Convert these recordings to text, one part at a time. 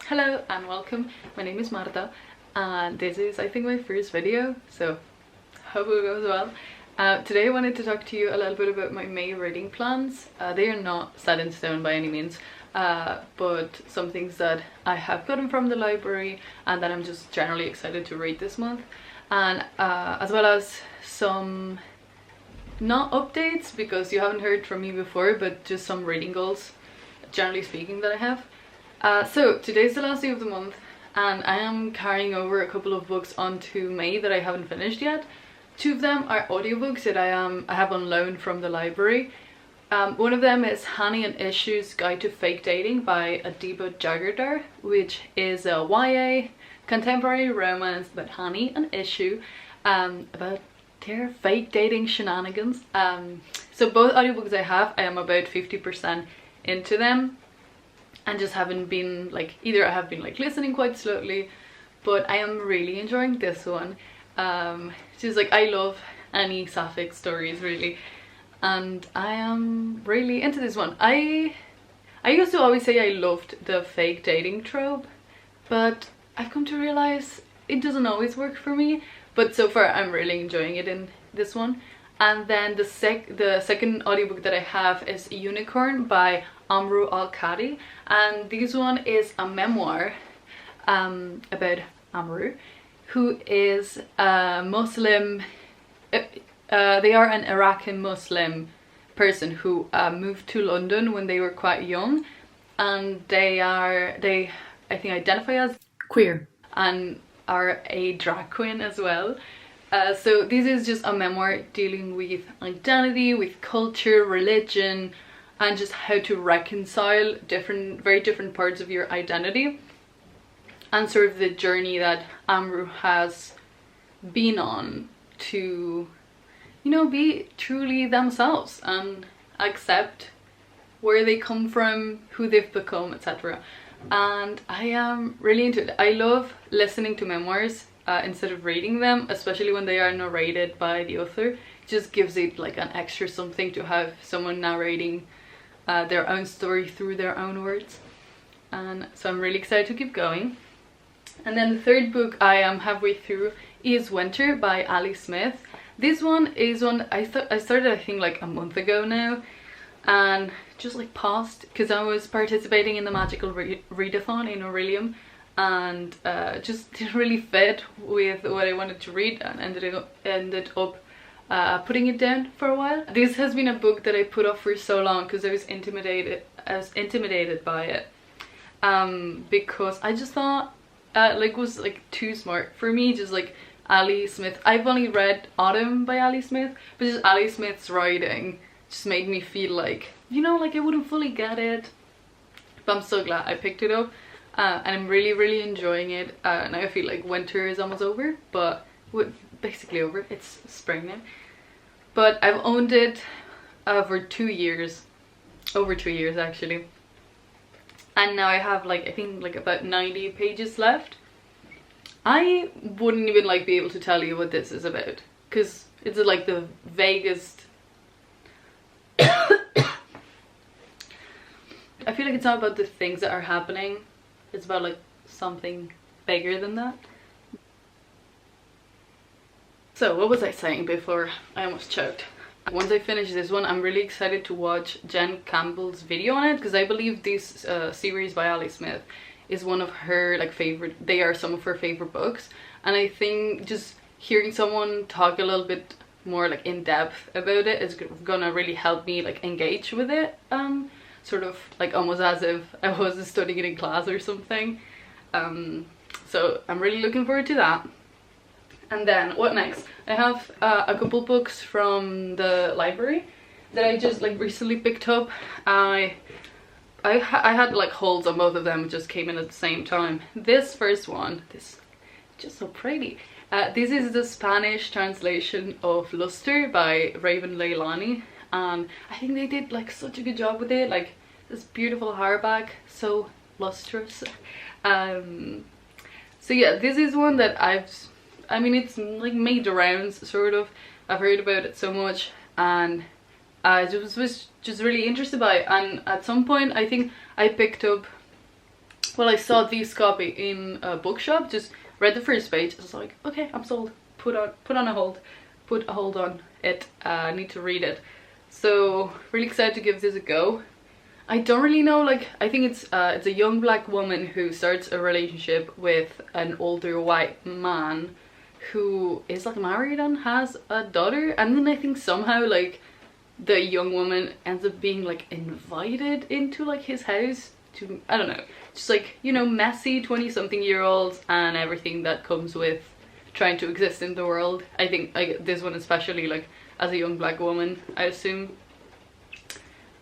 Hello and welcome. My name is Marta and this is I think my first video, so hope it goes well. Today I wanted to talk to you a little bit about my May reading plans. They are not set in stone by any means, but some things that I have gotten from the library and that I'm just generally excited to read this month, and as well as some not updates because you haven't heard from me before, but just some reading goals generally speaking that I have. So today's the last day of the month and I am carrying over a couple of books onto May that I haven't finished yet. Two of them are audiobooks that I have on loan from the library. One of them is Hani and Ishu's Guide to Fake Dating by Adiba Jagardar, which is a YA contemporary romance about Hani and Ishu, about their fake dating shenanigans. So both audiobooks I am about 50% into them. And just haven't been like, either I have been like listening quite slowly, but I am really enjoying this one. Just like, I love any sapphic stories really, and I am really into this one. I used to always say I loved the fake dating trope, but I've come to realize it doesn't always work for me, but so far I'm really enjoying it in this one. And then the second audiobook that I have is Unicorn by Amru Al-Kadi, and this one is a memoir about Amru, who is a Muslim. They are an Iraqi Muslim person who moved to London when they were quite young, and they I think identify as queer and are a drag queen as well. So this is just a memoir dealing with identity, with culture, religion, and just how to reconcile very different parts of your identity, and sort of the journey that Amru has been on to, you know, be truly themselves and accept where they come from, who they've become, etc. And I am really into it. I love listening to memoirs instead of reading them, especially when they are narrated by the author. It just gives it like an extra something to have someone narrating their own story through their own words, and so I'm really excited to keep going. And then the third book I am halfway through is Winter by Ali Smith. This one is one I started I think like a month ago now, and just like paused because I was participating in the magical readathon in Aurelium, and just didn't really fit with what I wanted to read, and ended up putting it down for a while. This has been a book that I put off for so long because I was intimidated by it, because I just thought like it was like too smart for me. Just like Ali Smith, I've only read Autumn by Ali Smith, but just Ali Smith's writing just made me feel like, you know, like I wouldn't fully get it. But I'm so glad I picked it up, and I'm really enjoying it. Now I feel like winter is almost over, but basically over, it's spring now, but I've owned it for 2 years, over 2 years actually, and now I have like I think like about 90 pages left. I wouldn't even like be able to tell you what this is about because it's like the vaguest. I feel like it's not about the things that are happening, it's about like something bigger than that. So what was I saying before I almost choked? Once I finish this one, I'm really excited to watch Jen Campbell's video on it, because I believe this series by Ali Smith is one of her like they are some of her favorite books, and I think just hearing someone talk a little bit more like in depth about it is gonna really help me like engage with it, sort of like almost as if I was studying it in class or something. So I'm really looking forward to that. And then what next? I have a couple books from the library that I just like recently picked up. I had like holds on both of them, it just came in at the same time. This first one, this just so pretty. This is the Spanish translation of Luster by Raven Leilani, and I think they did like such a good job with it. Like this beautiful hardback, so lustrous. So yeah, this is one that I mean it's like made the rounds sort of. I've heard about it so much, and I was just really interested by it. And at some point I think I picked up well, I saw this copy in a bookshop, just read the first page. I was like, okay, I'm sold. Put a hold on it. I need to read it. So really excited to give this a go. I don't really know, like, I think it's a young black woman who starts a relationship with an older white man who is like married and has a daughter, and then I think somehow like the young woman ends up being like invited into like his house to, I don't know, just like, you know, messy 20-something-year-olds and everything that comes with trying to exist in the world. I think this one especially, like, as a young black woman, I assume.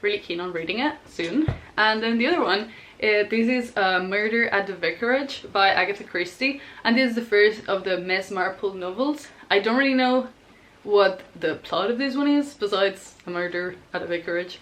Really keen on reading it soon. And then the other one, this is Murder at the Vicarage by Agatha Christie, and this is the first of the Miss Marple novels. I don't really know what the plot of this one is besides a murder at a vicarage,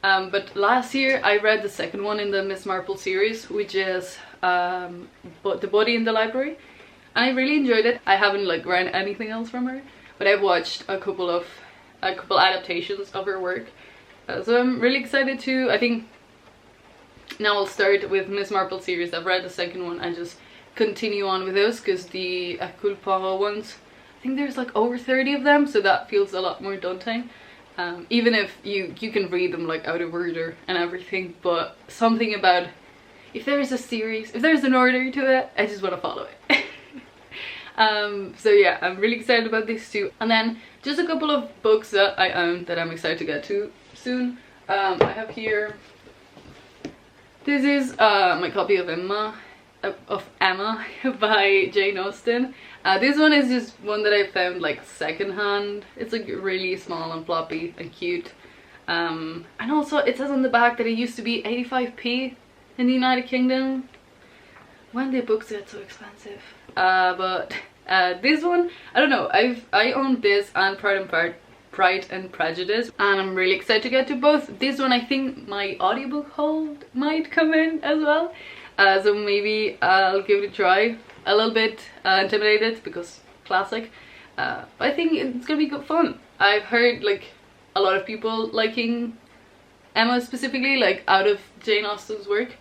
but last year I read the second one in the Miss Marple series, which is The Body in the Library, and I really enjoyed it. I haven't like read anything else from her, but I've watched a couple adaptations of her work. So I'm really excited to, I think now I'll start with Miss Marple series. I've read the second one and just continue on with those, because the Hercule Poirot ones, I think there's like over 30 of them, so that feels a lot more daunting. Even if you can read them like out of order and everything, but something about, if there's a series, if there's an order to it, I just want to follow it. So yeah, I'm really excited about these two. And then just a couple of books that I own that I'm excited to get to soon. I have here, this is my copy of Emma by Jane Austen. This one is just one that I found like secondhand. It's like really small and floppy and cute. And also it says on the back that it used to be 85p in the United Kingdom. When did books get so expensive? But this one, I don't know, I own this and Pride and Prejudice, and I'm really excited to get to both. This one, I think my audiobook hold might come in as well, so maybe I'll give it a try. A little bit intimidated because classic, but I think it's gonna be good fun. I've heard like a lot of people liking Emma specifically, like out of Jane Austen's work,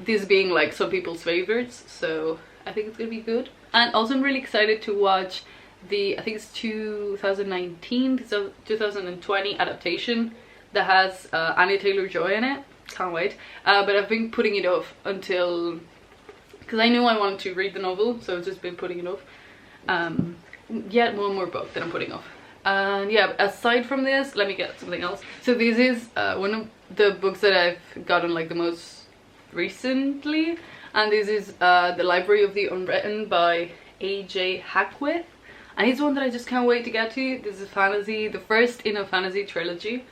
this being like some people's favorites, so I think it's gonna be good. And also I'm really excited to watch the, I think it's 2019 so 2020 adaptation that has Anya Taylor-Joy in it. Can't wait. But I've been putting it off until, because I knew I wanted to read the novel, so I've just been putting it off. Yet one more book that I'm putting off. And yeah, aside from this, let me get something else. So this is one of the books that I've gotten like the most recently, and this is The Library of the Unwritten by A.J. Hackwith, and it's one that I just can't wait to get to. This is fantasy, the first in a fantasy trilogy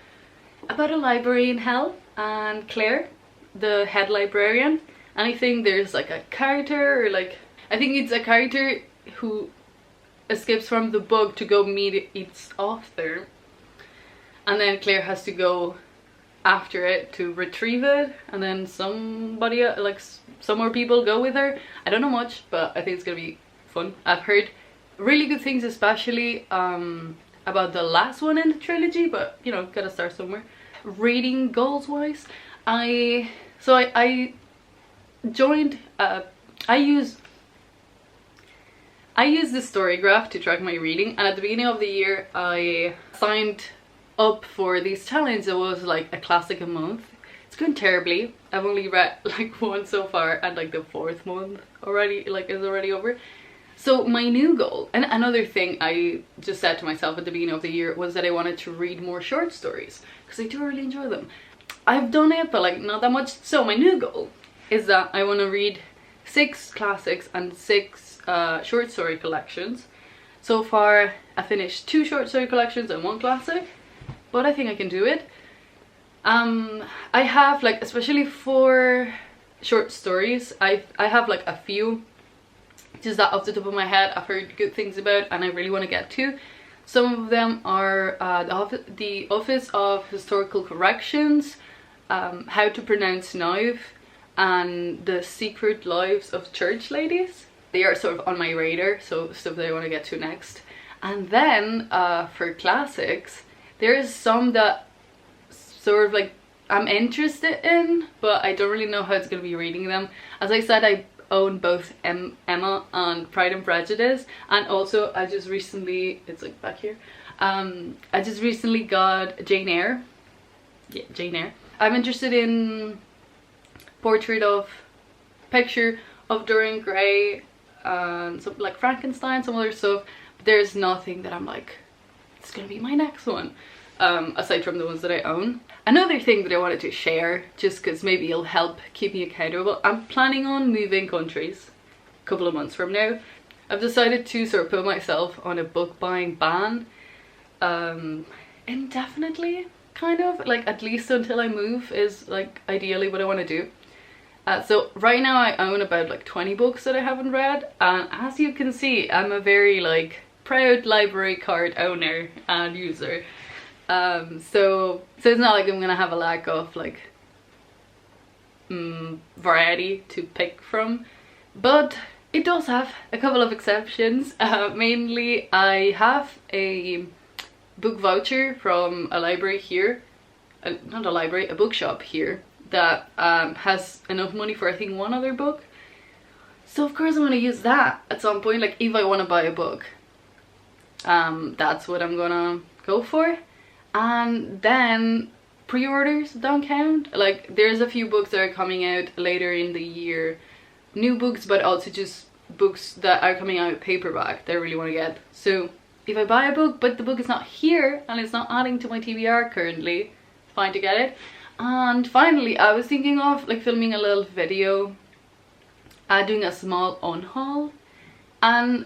about a library in hell, and Claire, the head librarian, and I think there's like a character, or like, I think it's a character who escapes from the book to go meet its author, and then Claire has to go after it to retrieve it, and then somebody like some more people go with her. I don't know much, but I think it's gonna be fun. I've heard really good things, especially about the last one in the trilogy, but you know, gotta start somewhere. Reading goals wise, I joined I use the Storygraph to track my reading, and at the beginning of the year I signed up for these challenges. It was like a classic a month. It's going terribly. I've only read like one so far, and like the fourth month already is already over. So my new goal, and another thing I just said to myself at the beginning of the year, was that I wanted to read more short stories, because I do really enjoy them. I've done it, but like not that much. So my new goal is that I want to read 6 classics and 6 short story collections. So far I finished 2 short story collections and 1 classic, but I think I can do it. I have like, especially for short stories, I have like a few just that off the top of my head I've heard good things about and I really want to get to. Some of them are the Office of Historical Corrections, How to Pronounce Knife, and The Secret Lives of Church Ladies. They are sort of on my radar, so stuff that I want to get to next. And then for classics, there is some that sort of like I'm interested in, but I don't really know how it's going to be reading them. As I said, I own both Emma and Pride and Prejudice, and also I just recently, it's like back here, I just recently got Jane Eyre. Yeah, Jane Eyre. I'm interested in Picture of Dorian Gray, and something like Frankenstein, some other stuff. But there's nothing that I'm like, it's gonna be my next one, aside from the ones that I own. Another thing that I wanted to share, just because maybe it'll help keep me accountable, I'm planning on moving countries a couple of months from now. I've decided to sort of put myself on a book buying ban, indefinitely, kind of, like at least until I move is like ideally what I want to do. So right now I own about like 20 books that I haven't read, and as you can see, I'm a very like proud library card owner and user. So it's not like I'm gonna have a lack of like variety to pick from, but it does have a couple of exceptions. Mainly I have a book voucher from a library here, not a library, a bookshop here, that has enough money for I think one other book. So of course I'm gonna use that at some point, like if I want to buy a book. That's what I'm gonna go for. And then pre-orders don't count. Like there's a few books that are coming out later in the year, new books, but also just books that are coming out paperback that I really want to get. So if I buy a book but the book is not here and it's not adding to my TBR currently, it's fine to get it. And finally, I was thinking of like filming a little video, doing a small unhaul. And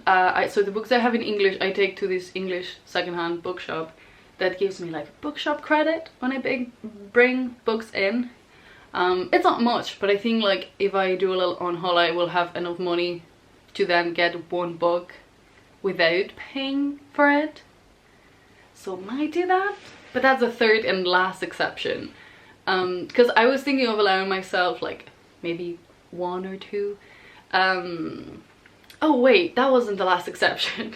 so the books I have in English, I take to this English secondhand bookshop that gives me like bookshop credit when I bring books in. It's not much, but I think like if I do a little unhaul, I will have enough money to then get one book without paying for it. So might do that, but that's the third and last exception. Because I was thinking of allowing myself like maybe one or two. Oh wait, that wasn't the last exception.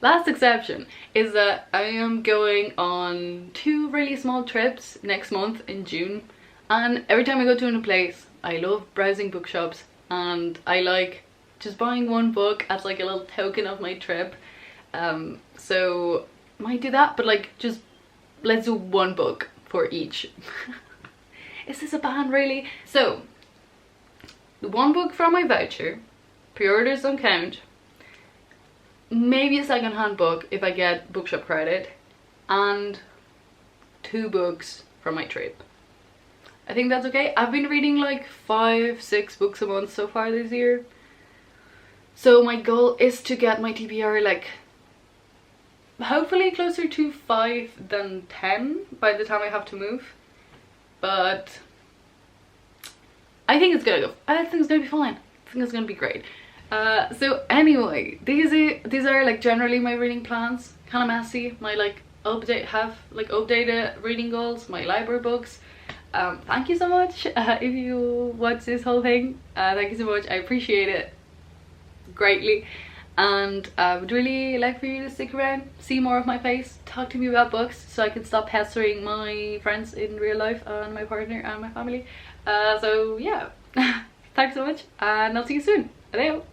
Last exception is that I am going on 2 really small trips next month in June, and every time I go to a new place, I love browsing bookshops and I like just buying one book as like a little token of my trip. So might do that, but like just let's do one book for each. Is this a ban really? So one book from my voucher, pre-orders don't count, maybe a second-hand book if I get bookshop credit, and 2 books from my trip. I think that's okay. I've been reading like 5-6 books a month so far this year, so my goal is to get my TBR like hopefully closer to 5 than 10 by the time I have to move. But I think it's gonna go. I think it's gonna be fine. I think it's gonna be great. So anyway, these are like generally my reading plans. Kind of messy. My like updated reading goals, my library books. Thank you so much if you watch this whole thing. Thank you so much. I appreciate it greatly, and I would really like for you to stick around, see more of my face, talk to me about books so I can stop pestering my friends in real life and my partner and my family. So yeah, thanks so much, and I'll see you soon. Adios.